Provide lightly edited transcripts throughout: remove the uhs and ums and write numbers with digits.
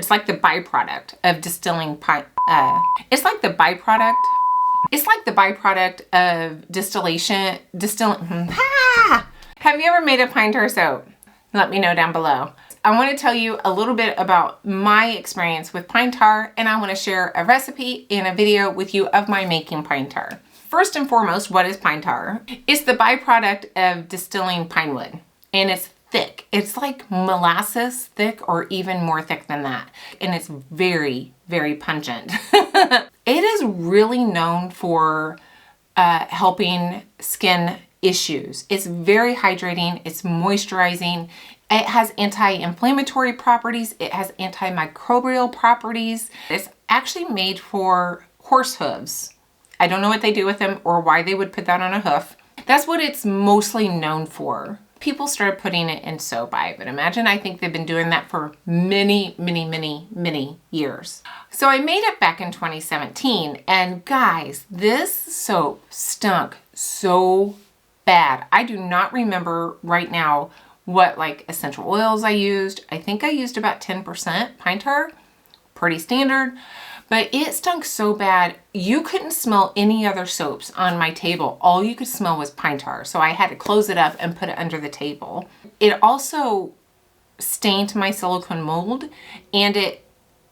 It's like the byproduct of distilling it's like the byproduct of Have you ever made a pine tar soap? Let me know down below. I want to tell you a little bit about my experience with pine tar, and I want to share a recipe and a video with you of my making pine tar. First and foremost, what is pine tar? It's the byproduct of distilling pine wood, and it's thick. It's like molasses thick, or even more thick than that. And it's very, very pungent. It is really known for helping skin issues. It's very hydrating. It's moisturizing. It has anti-inflammatory properties. It has antimicrobial properties. It's actually made for horse hooves. I don't know what they do with them or why they would put that on a hoof. That's what it's mostly known for. People started putting it in soap, I would imagine. I think they've been doing that for many, many, many, many years. So I made it back in 2017, and guys, this soap stunk so bad. I do not remember right now what like essential oils I used. I think I used about 10% pine tar, pretty standard. But it stunk so bad, you couldn't smell any other soaps on my table. All you could smell was pine tar. So I had to close it up and put it under the table. It also stained my silicone mold, and it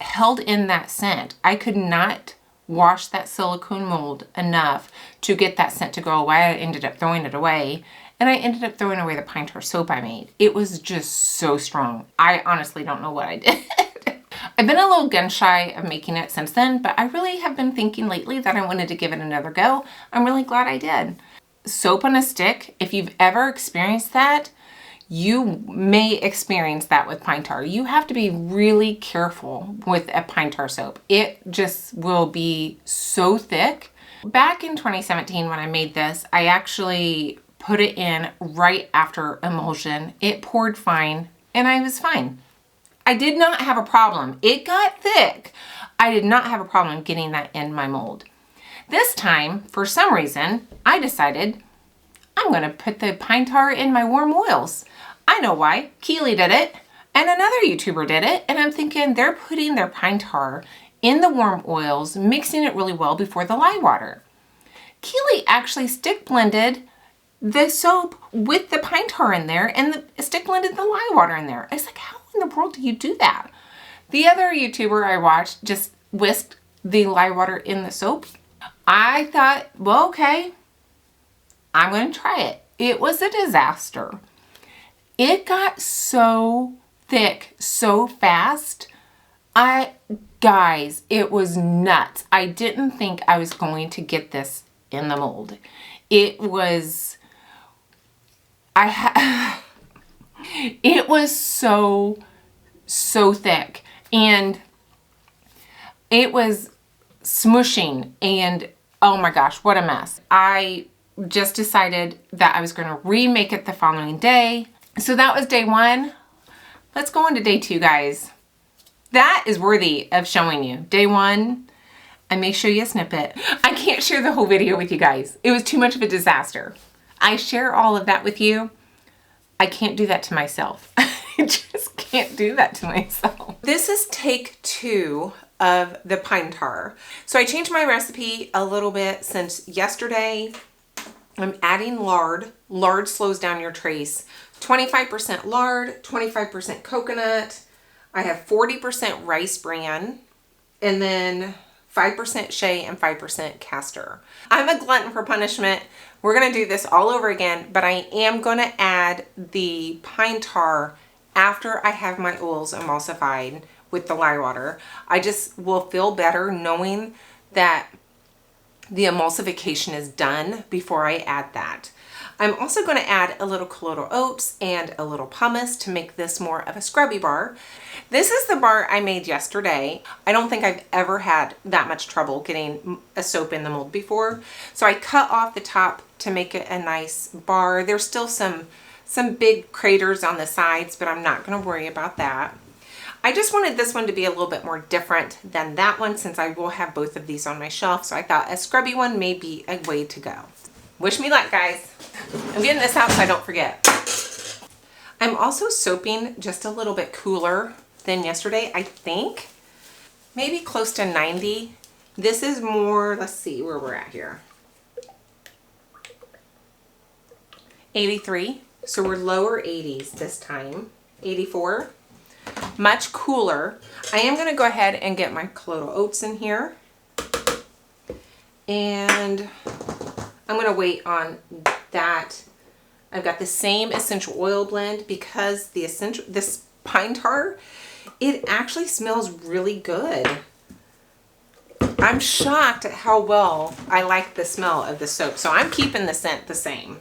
held in that scent. I could not wash that silicone mold enough to get that scent to go away. I ended up throwing it away, and I ended up throwing away the pine tar soap I made. It was just so strong. I honestly don't know what I did. I've been a little gun shy of making it since then, but I really have been thinking lately that I wanted to give it another go. I'm really glad I did. Soap on a stick, if you've ever experienced that, you may experience that with pine tar. You have to be really careful with a pine tar soap. It just will be so thick. Back in 2017 when I made this, I actually put it in right after emulsion. It poured fine, and I was fine. I did not have a problem. It got thick. I did not have a problem getting that in my mold. This time, for some reason, I decided I'm going to put the pine tar in my warm oils. I know why. Keeley did it, and another YouTuber did it, and I'm thinking they're putting their pine tar in the warm oils, mixing it really well before the lye water. Keeley actually stick blended the soap with the pine tar in there, and stick blended the lye water in there. I was like, how in the world do you do that? The other YouTuber I watched just whisked the lye water in the soap. I thought, well, okay, I'm going to try it. It was a disaster. It got so thick so fast. Guys, it was nuts. I didn't think I was going to get this in the mold. It was, it was so thick, and it was smushing, and oh my gosh, what a mess. I just decided that I was going to remake it the following day. So that was day one. Let's go on to day two, guys. That is worthy of showing you. Day one, I may show you a snippet. I can't share the whole video with you guys. It was too much of a disaster. I share all of that with you. I can't do that to myself. I just can't do that to myself. This is take two of the pine tar. So I changed my recipe a little bit since yesterday. I'm adding lard. Lard slows down your trace. 25% lard, 25% coconut. I have 40% rice bran, and then 5% shea and 5% castor. I'm a glutton for punishment. We're gonna do this all over again, but I am gonna add the pine tar after I have my oils emulsified with the lye water. I just will feel better knowing that the emulsification is done before I add that. I'm also going to add a little colloidal oats and a little pumice to make this more of a scrubby bar. This is the bar I made yesterday. I don't think I've ever had that much trouble getting a soap in the mold before. So I cut off the top to make it a nice bar. There's still some big craters on the sides, but I'm not going to worry about that. I just wanted this one to be a little bit more different than that one, since I will have both of these on my shelf. So I thought a scrubby one may be a way to go. Wish me luck, guys. I'm getting this out so I don't forget. I'm also soaping just a little bit cooler than yesterday, I think. Maybe close to 90. This is more, let's see where we're at here. 83. So we're lower 80s this time. 84. Much cooler. I am going to go ahead and get my colloidal oats in here. And I'm going to wait on that. I've got the same essential oil blend because this pine tar, it actually smells really good. I'm shocked at how well I like the smell of the soap. So I'm keeping the scent the same.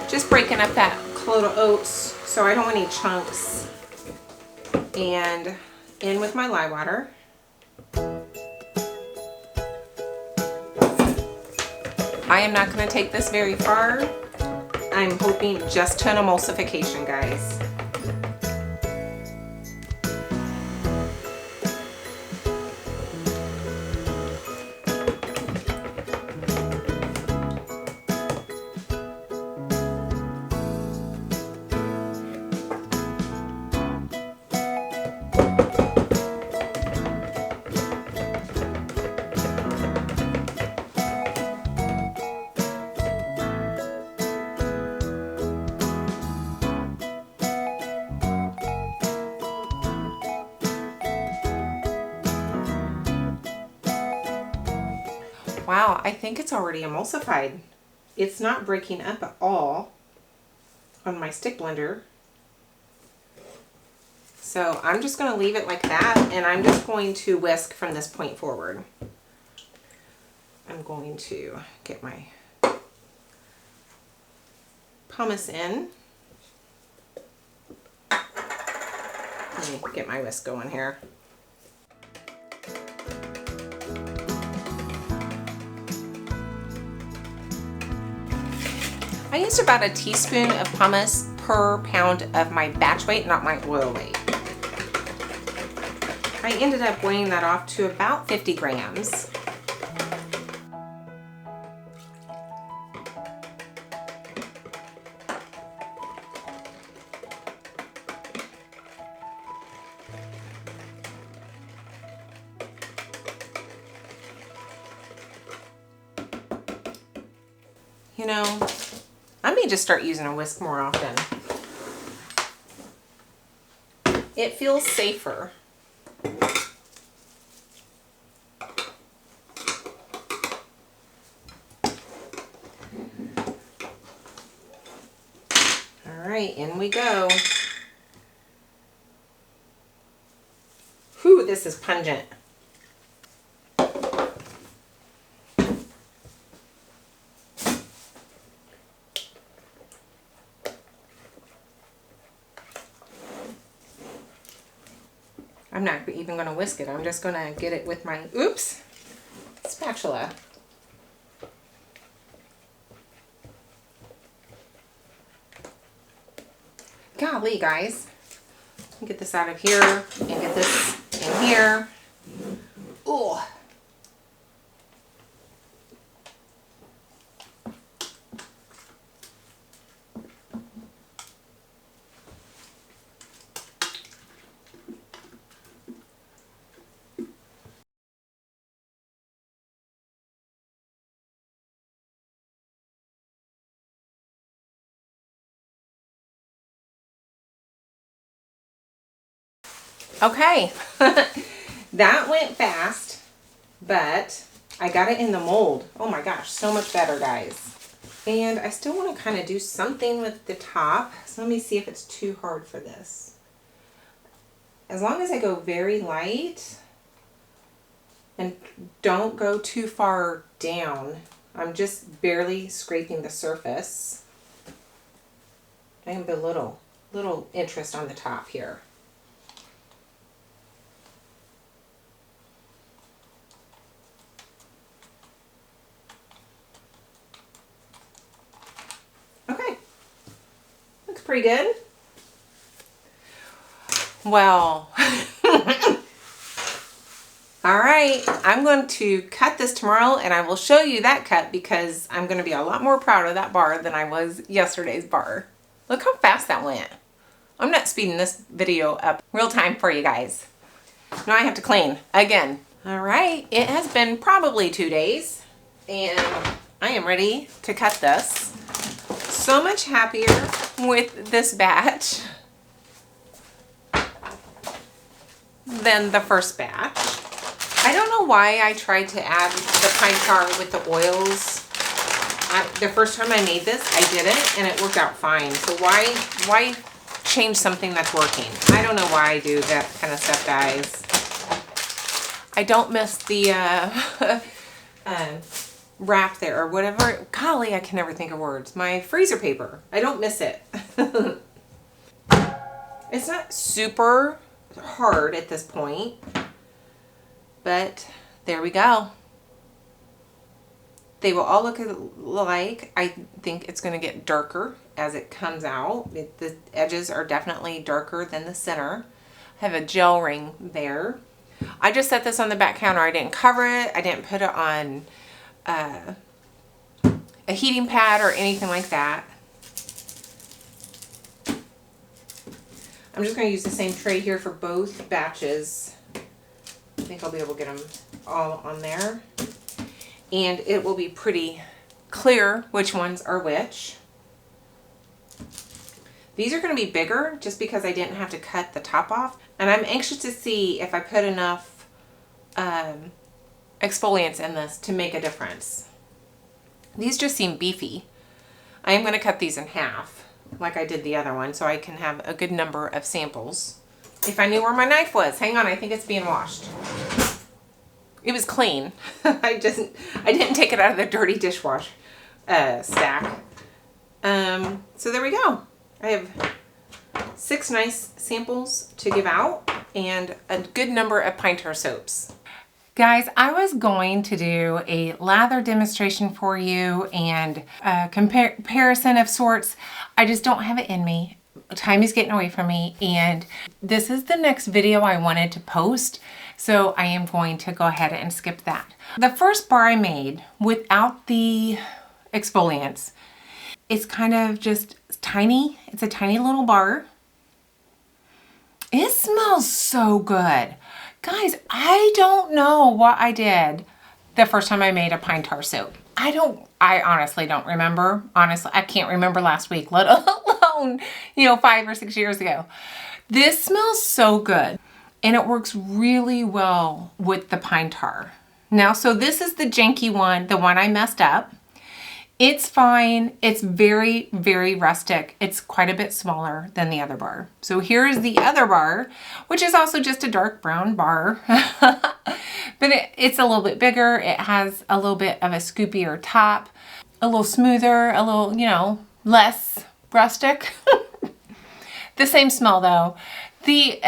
Just breaking up that colloidal oats so I don't want any chunks. And in with my lye water. I am not going to take this very far. I'm hoping just to an emulsification, guys. Wow, I think it's already emulsified. It's not breaking up at all on my stick blender. So I'm just going to leave it like that, and I'm just going to whisk from this point forward. I'm going to get my pumice in. Let me get my whisk going here. I used about a teaspoon of pumice per pound of my batch weight, not my oil weight. I ended up weighing that off to about 50 grams. You know, I may just start using a whisk more often. It feels safer. All right, in we go. Whew, this is pungent. I'm not even going to whisk it. I'm just going to get it with my, oops, spatula. Golly, guys. Get this out of here and get this in here. Ooh. Okay, that went fast, but I got it in the mold. Oh my gosh, so much better, guys. And I still want to kind of do something with the top. So let me see if it's too hard for this. As long as I go very light and don't go too far down, I'm just barely scraping the surface. I have a little interest on the top here. Okay, looks pretty good. Well, All right, I'm going to cut this tomorrow and I will show you that cut because I'm going to be a lot more proud of that bar than I was yesterday's bar. Look how fast that went. I'm not speeding this video up real time for you guys. Now I have to clean again. All right, it has been probably 2 days and I am ready to cut this. So much happier with this batch than the first batch. I don't know why I tried to add the pine tar with the oils. The first time I made this, I didn't, and it worked out fine. So why change something that's working? I don't know why I do that kind of stuff, guys. I don't miss the wrap there or whatever. Golly, I can never think of words. My freezer paper. I don't miss it. It's not super hard at this point, but there we go. They will all look alike. I think it's going to get darker as it comes out. The edges are definitely darker than the center. I have a gel ring there. I just set this on the back counter. I didn't cover it. I didn't put it on a heating pad or anything like that. I'm just going to use the same tray here for both batches. I think I'll be able to get them all on there. And it will be pretty clear which ones are which. These are going to be bigger just because I didn't have to cut the top off. And I'm anxious to see if I put enough exfoliants in this to make a difference. These just seem beefy. I am going to cut these in half like I did the other one so I can have a good number of samples. If I knew where my knife was. Hang on, I think it's being washed. It was clean. I didn't take it out of the dirty dishwash stack. So there we go. I have 6 nice samples to give out and a good number of pine tar soaps. Guys, I was going to do a lather demonstration for you and a comparison of sorts. I just don't have it in me. Time is getting away from me, and this is the next video I wanted to post, so I am going to go ahead and skip that. The first bar I made without the exfoliants, it's kind of just tiny. It's a tiny little bar. It smells so good. Guys, I don't know what I did the first time I made a pine tar soap. I honestly don't remember. Honestly, I can't remember last week, let alone, 5 or 6 years ago. This smells so good and it works really well with the pine tar. Now, so this is the janky one, the one I messed up. It's fine. It's very, very rustic. It's quite a bit smaller than the other bar. So here is the other bar, which is also just a dark brown bar. But it's a little bit bigger. It has a little bit of a scoopier top, a little smoother, a little, less rustic. The same smell though. The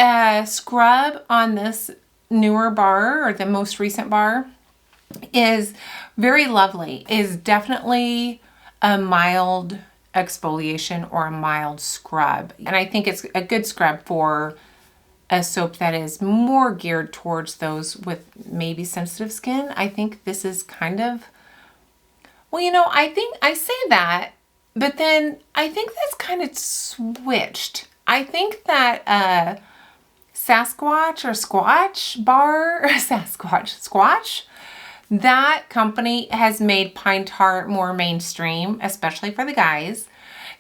scrub on this newer bar, or the most recent bar, is very lovely. Is definitely a mild exfoliation or a mild scrub. And I think it's a good scrub for a soap that is more geared towards those with maybe sensitive skin. I think this is kind of, I think I say that, but then I think that's kind of switched. I think that Sasquatch or Squatch bar, Squatch, that company has made pine tar more mainstream, especially for the guys,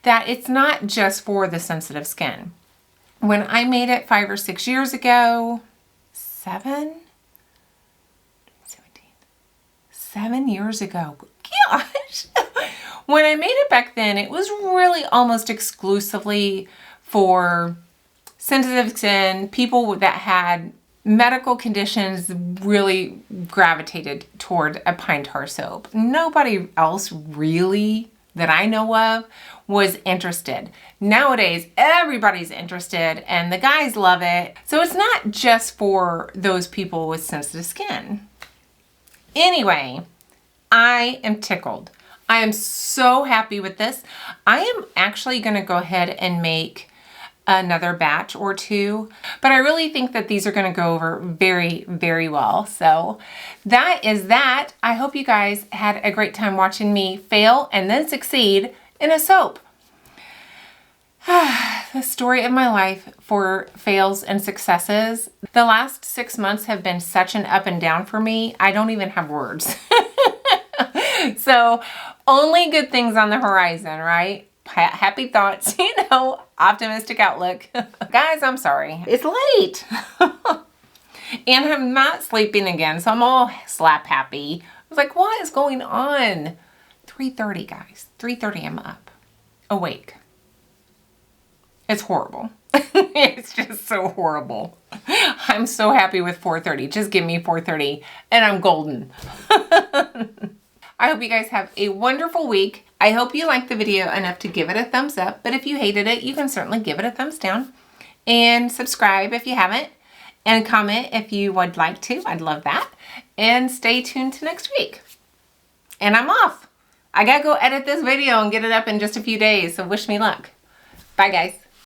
that it's not just for the sensitive skin. When I made it 5 or 6 years ago, 7 years ago, gosh. When I made it back then, it was really almost exclusively for sensitive skin. People that had medical conditions really gravitated toward a pine tar soap. Nobody else really that I know of was interested. Nowadays, everybody's interested and the guys love it. So it's not just for those people with sensitive skin. Anyway, I am tickled. I am so happy with this. I am actually gonna go ahead and make another batch or two, but I really think that these are going to go over very, very well. So that is that. I hope you guys had a great time watching me fail and then succeed in a soap. The story of my life for fails and successes. The last 6 months have been such an up and down for me. I don't even have words. So only good things on the horizon, right? Happy thoughts, optimistic outlook. Guys, I'm sorry. It's late. And I'm not sleeping again, so I'm all slap happy. I was like, what is going on? 3:30, guys. 3:30, I'm up. Awake. It's horrible. It's just so horrible. I'm so happy with 4:30. Just give me 4:30 and I'm golden. I hope you guys have a wonderful week. I hope you liked the video enough to give it a thumbs up, but if you hated it, you can certainly give it a thumbs down. And subscribe if you haven't, and comment if you would like to. I'd love that. And stay tuned to next week. And I'm off. I gotta go edit this video and get it up in just a few days, so wish me luck. Bye, guys.